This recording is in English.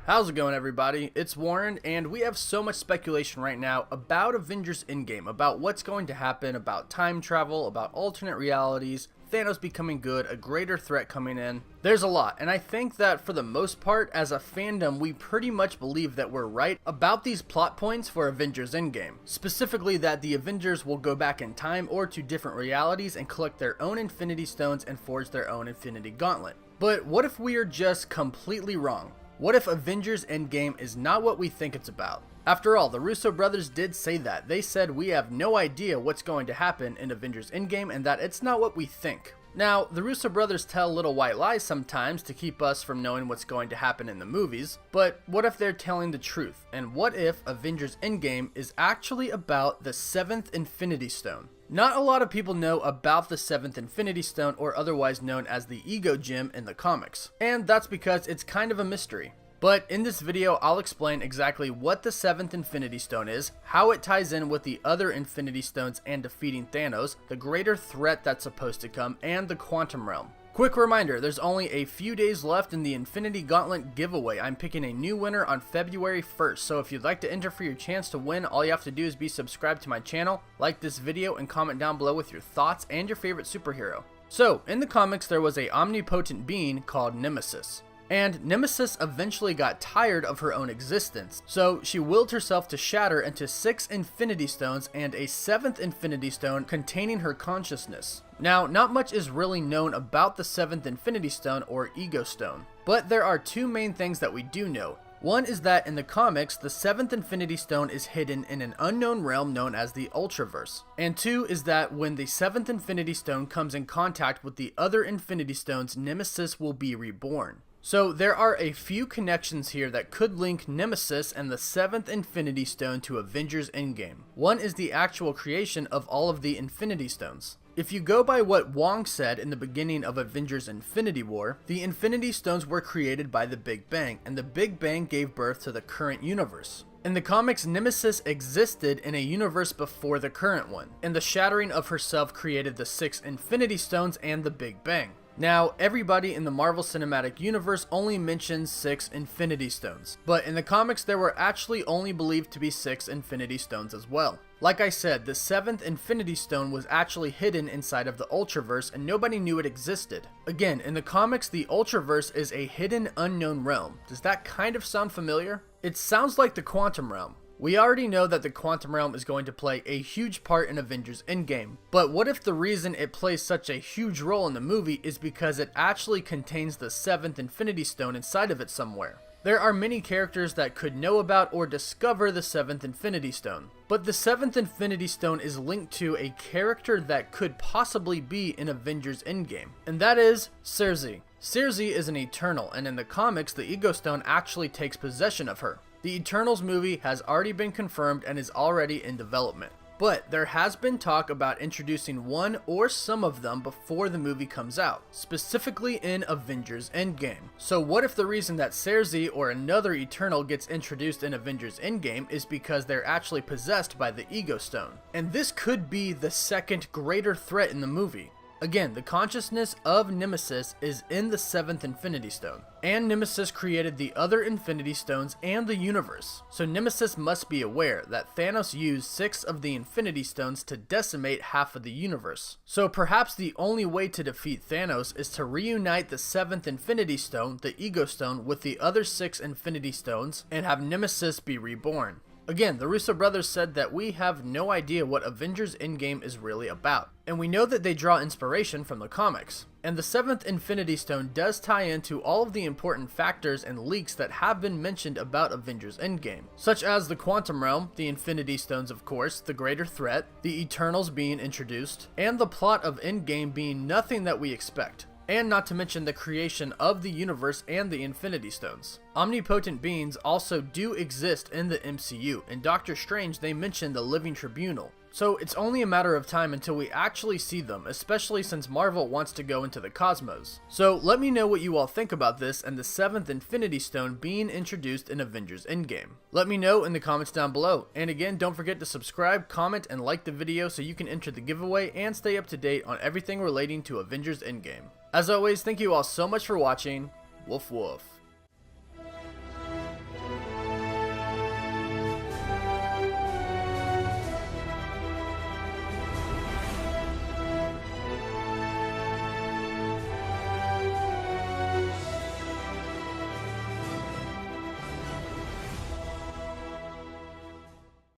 How's it going, everybody? It's Warren, and we have so much speculation right now about Avengers Endgame, about what's going to happen, about time travel, about alternate realities, Thanos becoming good, a greater threat coming in. There's a lot, and I think that for the most part, as a fandom, we pretty much believe that we're right about these plot points for Avengers Endgame. Specifically that the Avengers will go back in time or to different realities and collect their own Infinity Stones and forge their own Infinity Gauntlet. But what if we are just completely wrong? What if Avengers Endgame is not what we think it's about? After all, the Russo brothers did say that. They said we have no idea what's going to happen in Avengers Endgame and that it's not what we think. Now, the Russo brothers tell little white lies sometimes to keep us from knowing what's going to happen in the movies, but what if they're telling the truth? And what if Avengers Endgame is actually about the 7th Infinity Stone? Not a lot of people know about the 7th Infinity Stone, or otherwise known as the Ego Gem in the comics, and that's because it's kind of a mystery. But in this video, I'll explain exactly what the 7th Infinity Stone is, how it ties in with the other Infinity Stones and defeating Thanos, the greater threat that's supposed to come, and the Quantum Realm. Quick reminder, there's only a few days left in the Infinity Gauntlet giveaway. I'm picking a new winner on February 1st, so if you'd like to enter for your chance to win, all you have to do is be subscribed to my channel, like this video, and comment down below with your thoughts and your favorite superhero. So, in the comics, there was a omnipotent being called Nemesis. And Nemesis eventually got tired of her own existence, so she willed herself to shatter into 6 Infinity Stones and a 7th Infinity Stone containing her consciousness. Now, not much is really known about the 7th Infinity Stone or Ego Stone, but there are two main things that we do know. One is that in the comics, the 7th Infinity Stone is hidden in an unknown realm known as the Ultraverse. And two is that when the 7th Infinity Stone comes in contact with the other Infinity Stones, Nemesis will be reborn. So there are a few connections here that could link Nemesis and the 7th Infinity Stone to Avengers Endgame. One is the actual creation of all of the Infinity Stones. If you go by what Wong said in the beginning of Avengers Infinity War, the Infinity Stones were created by the Big Bang, and the Big Bang gave birth to the current universe. In the comics, Nemesis existed in a universe before the current one, and the shattering of herself created the 6 Infinity Stones and the Big Bang. Now, everybody in the Marvel Cinematic Universe only mentions 6 Infinity Stones, but in the comics there were actually only believed to be 6 Infinity Stones as well. Like I said, the 7th Infinity Stone was actually hidden inside of the Ultraverse and nobody knew it existed. Again, in the comics, the Ultraverse is a hidden unknown realm. Does that kind of sound familiar? It sounds like the Quantum Realm. We already know that the Quantum Realm is going to play a huge part in Avengers Endgame, but what if the reason it plays such a huge role in the movie is because it actually contains the 7th Infinity Stone inside of it somewhere? There are many characters that could know about or discover the 7th Infinity Stone, but the 7th Infinity Stone is linked to a character that could possibly be in Avengers Endgame, and that is Sersi. Sersi is an Eternal, and in the comics, the Ego Stone actually takes possession of her. The Eternals movie has already been confirmed and is already in development. But there has been talk about introducing one or some of them before the movie comes out, specifically in Avengers Endgame. So what if the reason that Sersi or another Eternal gets introduced in Avengers Endgame is because they're actually possessed by the Ego Stone? And this could be the second greater threat in the movie. Again, the consciousness of Nemesis is in the 7th Infinity Stone, and Nemesis created the other Infinity Stones and the universe. So Nemesis must be aware that Thanos used 6 of the Infinity Stones to decimate half of the universe. So perhaps the only way to defeat Thanos is to reunite the 7th Infinity Stone, the Ego Stone, with the other 6 Infinity Stones and have Nemesis be reborn. Again, the Russo brothers said that we have no idea what Avengers Endgame is really about, and we know that they draw inspiration from the comics. And the 7th Infinity Stone does tie into all of the important factors and leaks that have been mentioned about Avengers Endgame, such as the Quantum Realm, the Infinity Stones of course, the greater threat, the Eternals being introduced, and the plot of Endgame being nothing that we expect. And not to mention the creation of the universe and the Infinity Stones. Omnipotent beings also do exist in the MCU. In Doctor Strange, they mention the Living Tribunal. So it's only a matter of time until we actually see them, especially since Marvel wants to go into the cosmos. So let me know what you all think about this and the 7th Infinity Stone being introduced in Avengers Endgame. Let me know in the comments down below. And again, don't forget to subscribe, comment, and like the video so you can enter the giveaway and stay up to date on everything relating to Avengers Endgame. As always, thank you all so much for watching. Woof woof.